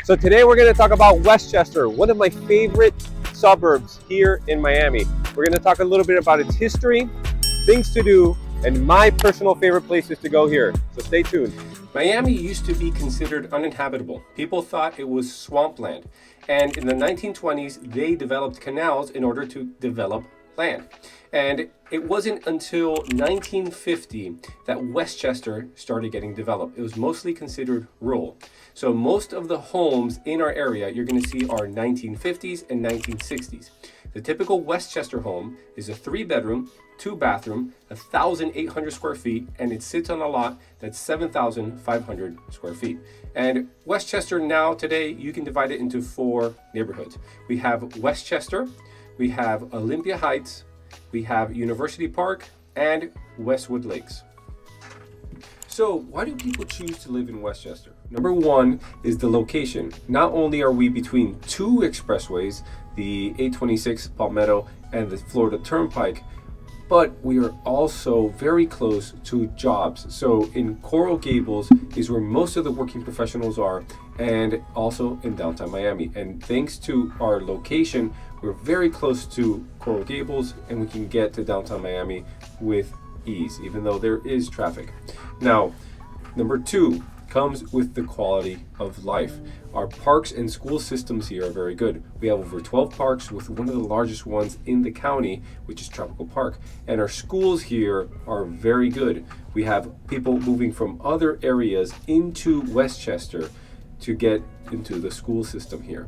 So today we're going to talk about Westchester, one of my favorite suburbs here in Miami. We're going to talk a little bit about its history, things to do, and my personal favorite places to go here. So stay tuned. Miami used to be considered uninhabitable. People thought it was swampland. And in the 1920s, they developed canals in order to develop land. And it wasn't until 1950 that Westchester started getting developed. It was mostly considered rural. So most of the homes in our area you're going to see are 1950s and 1960s. The typical Westchester home is a 3-bedroom, 2-bathroom, 1,800 square feet, and it sits on a lot that's 7,500 square feet. And Westchester now, today, you can divide it into 4 neighborhoods. We have Westchester, we have Olympia Heights, we have University Park, and Westwood Lakes. So why do people choose to live in Westchester? Number one is the location. Not only are we between 2 expressways, the 826 Palmetto and the Florida Turnpike, but we are also very close to jobs. So in Coral Gables is where most of the working professionals are, and also in downtown Miami. And thanks to our location, we're very close to Coral Gables, and we can get to downtown Miami with ease, even though there is traffic. Now, number 2 comes with the quality of life. Our parks and school systems here are very good. We have over 12 parks, with one of the largest ones in the county, which is Tropical Park. And our schools here are very good. We have people moving from other areas into Westchester to get into the school system here.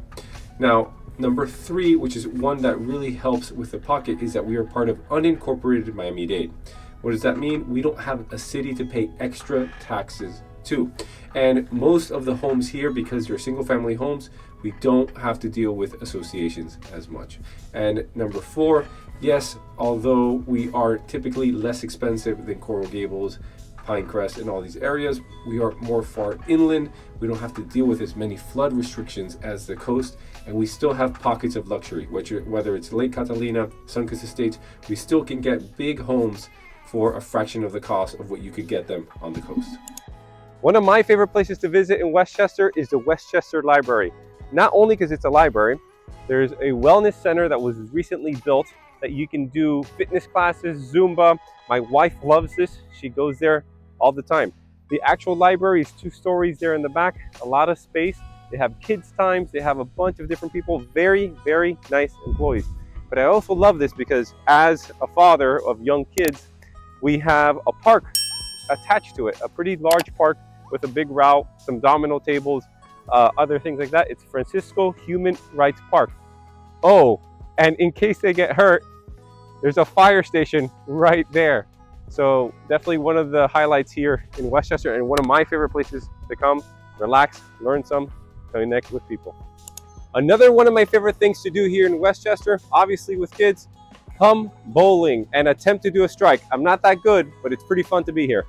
Now, number 3, which is one that really helps with the pocket, is that we are part of unincorporated Miami-Dade. What does that mean? We don't have a city to pay extra taxes to. And most of the homes here, because they're single family homes, we don't have to deal with associations as much. And number 4, yes, although we are typically less expensive than Coral Gables, Pinecrest, and all these areas, we are more far inland. We don't have to deal with as many flood restrictions as the coast, and we still have pockets of luxury, whether it's Lake Catalina, Suncoast Estates, we still can get big homes for a fraction of the cost of what you could get them on the coast. One of my favorite places to visit in Westchester is the Westchester Library. Not only because it's a library, there's a wellness center that was recently built that you can do fitness classes, Zumba. My wife loves this. She goes there all the time. The actual library is 2 stories there in the back, a lot of space. They have kids' times, they have a bunch of different people, very, very nice employees. But I also love this because as a father of young kids, we have a park attached to it, a pretty large park with a big route, some domino tables, other things like that. It's Francisco Human Rights Park. Oh, and in case they get hurt, there's a fire station right there. So definitely one of the highlights here in Westchester, and one of my favorite places to come, relax, learn some, connect with people. Another one of my favorite things to do here in Westchester, obviously with kids, come bowling and attempt to do a strike. I'm not that good, but it's pretty fun to be here.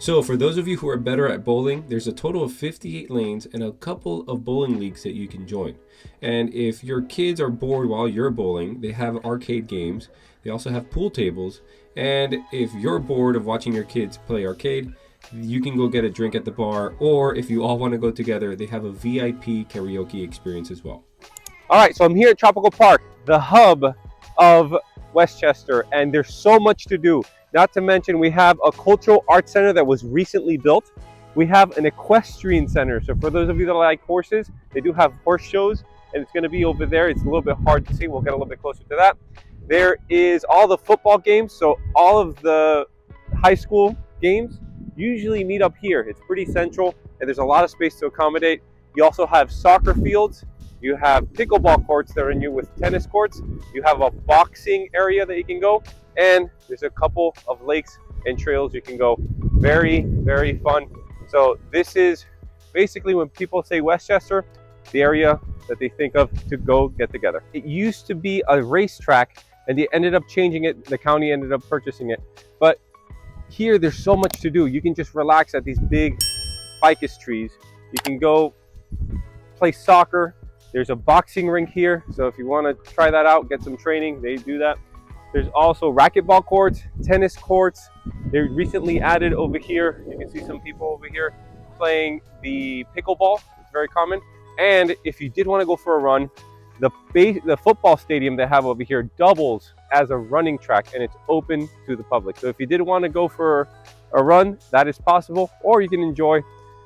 So for those of you who are better at bowling, there's a total of 58 lanes and a couple of bowling leagues that you can join. And if your kids are bored while you're bowling, they have arcade games. They also have pool tables. And if you're bored of watching your kids play arcade, you can go get a drink at the bar. Or if you all want to go together, they have a VIP karaoke experience as well. All right, so I'm here at Tropical Park, the hub of Westchester, and there's so much to do. Not to mention, we have a cultural arts center that was recently built. We have an equestrian center. So for those of you that like horses, they do have horse shows, and it's going to be over there. It's a little bit hard to see. We'll get a little bit closer to that. There is all the football games. So all of the high school games usually meet up here. It's pretty central, and there's a lot of space to accommodate. You also have soccer fields. You have pickleball courts that are new with tennis courts. You have a boxing area that you can go. And there's a couple of lakes and trails you can go. Very, very fun. So this is basically, when people say Westchester, the area that they think of to go get together. It used to be a racetrack, and they ended up changing it. The county ended up purchasing it. But here, there's so much to do. You can just relax at these big ficus trees. You can go play soccer. There's a boxing rink here. So if you want to try that out, get some training, they do that. There's also racquetball courts, tennis courts. They recently added over here, you can see some people over here playing the pickleball. It's very common. And if you did want to go for a run, the football stadium they have over here doubles as a running track, and it's open to the public. So if you did want to go for a run, that is possible, or you can enjoy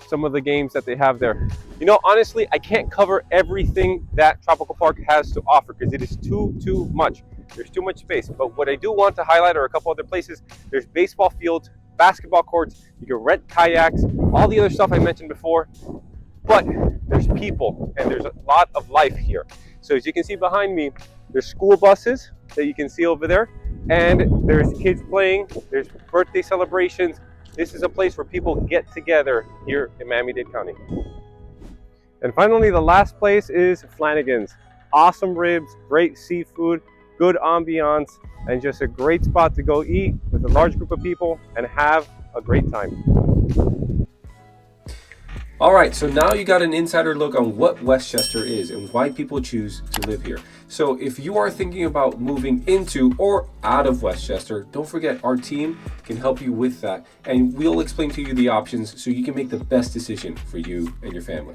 some of the games that they have there. You know, honestly, I can't cover everything that Tropical Park has to offer because it is too much. There's too much space. But what I do want to highlight are a couple other places. There's baseball fields, basketball courts, you can rent kayaks, all the other stuff I mentioned before. But there's people and there's a lot of life here. So as you can see behind me, there's school buses that you can see over there, and there's kids playing, there's birthday celebrations. This is a place where people get together here in Miami-Dade County. And finally, the last place is Flanagan's. Awesome ribs, great seafood, good ambiance, and just a great spot to go eat with a large group of people and have a great time. All right, so now you got an insider look on what Westchester is and why people choose to live here. So if you are thinking about moving into or out of Westchester, don't forget our team can help you with that, and we'll explain to you the options so you can make the best decision for you and your family.